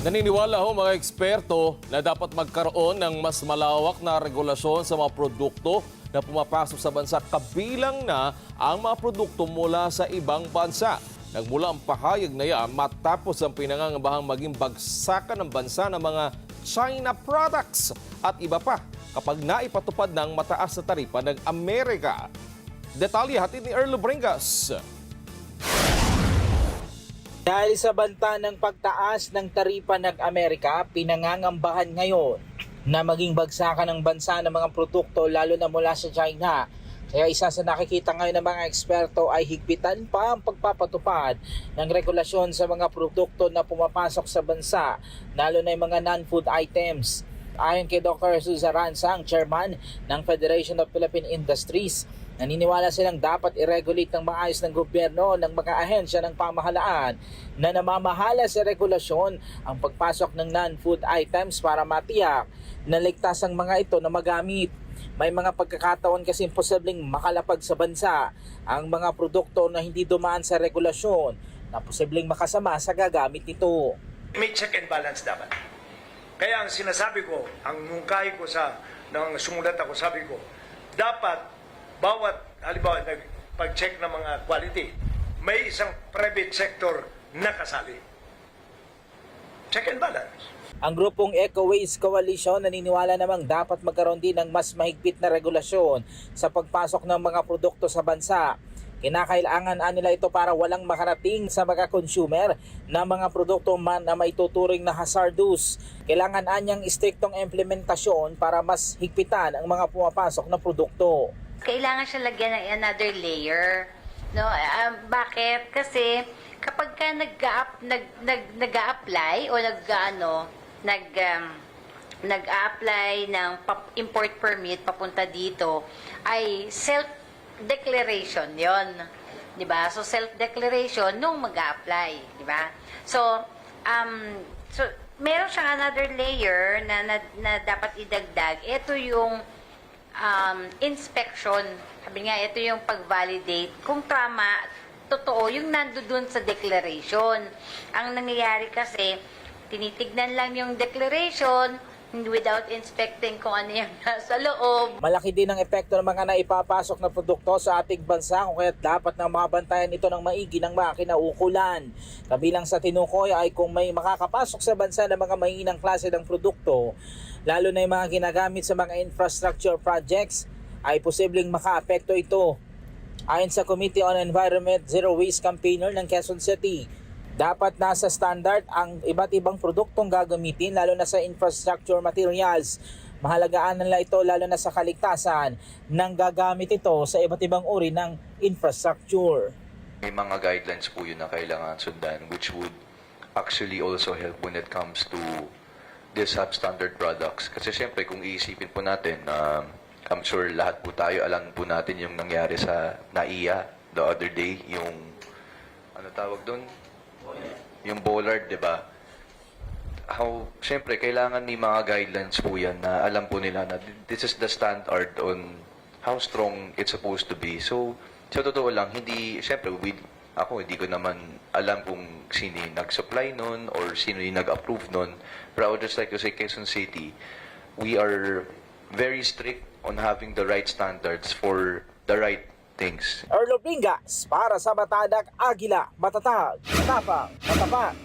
Naniniwala ho mga eksperto na dapat magkaroon ng mas malawak na regulasyon sa mga produkto na pumapasok sa bansa kabilang na ang mga produkto mula sa ibang bansa. Nagmula ang pahayag na yan matapos ang pinangangabahang maging bagsakan ng bansa ng mga China products at iba pa kapag naipatupad ng mataas na taripa ng Amerika. Detalye hatid ni Erlo Bringas. Dahil sa banta ng pagtaas ng taripa ng Amerika, pinangangambahan ngayon na maging bagsakan ng bansa ng mga produkto lalo na mula sa China. Kaya isa sa nakikita ngayon ng mga eksperto ay higpitan pa ang pagpapatupad ng regulasyon sa mga produkto na pumapasok sa bansa, lalo na yung mga non-food items. Ayon kay Dr. Susan Sang, chairman ng Federation of Philippine Industries, naniniwala silang dapat i-regulate ng maayos ng gobyerno ng mga ahensya ng pamahalaan na namamahala sa regulasyon ang pagpasok ng non-food items para matiyak na ligtas ang mga ito na magamit. May mga pagkakataon kasi posibleng makalapag sa bansa ang mga produkto na hindi dumaan sa regulasyon na posibleng makasama sa gagamit nito. May check and balance dapat. Kaya ang sinasabi ko, ang mungkahi ko nang sumulat ako, sabi ko, dapat bawat, halimbawa, pag-check ng mga quality, may isang private sector na kasali. Check and balance. Ang grupong Eco Waste Coalition naniniwala namang dapat magkaroon din ng mas mahigpit na regulasyon sa pagpasok ng mga produkto sa bansa. Kinakailangan nila ito para walang makarating sa mga consumer na mga produkto man na may tuturing na hazardous. Kailangan anyang istriktong implementasyon para mas higpitan ang mga pumapasok na produkto. Kailangan siya lagyan ng another layer. No, bakit? Kasi kapag ka nag-a-apply o nag-a-apply ng import permit papunta dito ay self-declaration 'yon. 'Di ba? So self-declaration nung mag-a-apply, 'di ba? So meron siyang another layer na dapat idagdag. Ito yung inspection. Sabi nga, ito yung pag-validate kung tama, totoo yung nandoon sa declaration. Ang nangyayari kasi, tinitignan lang yung declaration without inspecting kung ano yung nasa loob. Malaki din ang epekto ng mga naipapasok na produkto sa ating bansa kung kaya dapat na mabantayan ito ng maigi ng mga kinaukulan. Kabilang sa tinukoy ay kung may makakapasok sa bansa ng mga mahinang klase ng produkto, lalo na yung mga ginagamit sa mga infrastructure projects, ay posibleng makaapekto ito. Ayon sa Committee on Environment Zero Waste Campaigner ng Quezon City, dapat nasa standard ang iba't ibang produktong gagamitin lalo na sa infrastructure materials. Mahalagaan nila ito lalo na sa kaligtasan ng gagamit ito sa iba't ibang uri ng infrastructure. May mga guidelines po yun na kailangan sundan which would actually also help when it comes to the substandard products. Kasi siyempre kung iisipin po natin, I'm sure lahat po tayo alam po natin yung nangyari sa NAIA the other day, yung ano tawag doon? Yung bollard, 'di ba? Siyempre kailangan may mga guidelines po 'yan na alam po nila na this is the standard on how strong it's supposed to be. So, sa totoo lang, siyempre ako hindi ko naman alam kung sino yung nag-supply nun or sino yung nag-approve nun. But I would just like to say, Quezon City, we are very strict on having the right standards for the right things. Erlo Bringas para sa Matadag Agila, matatag, matapang, matapat.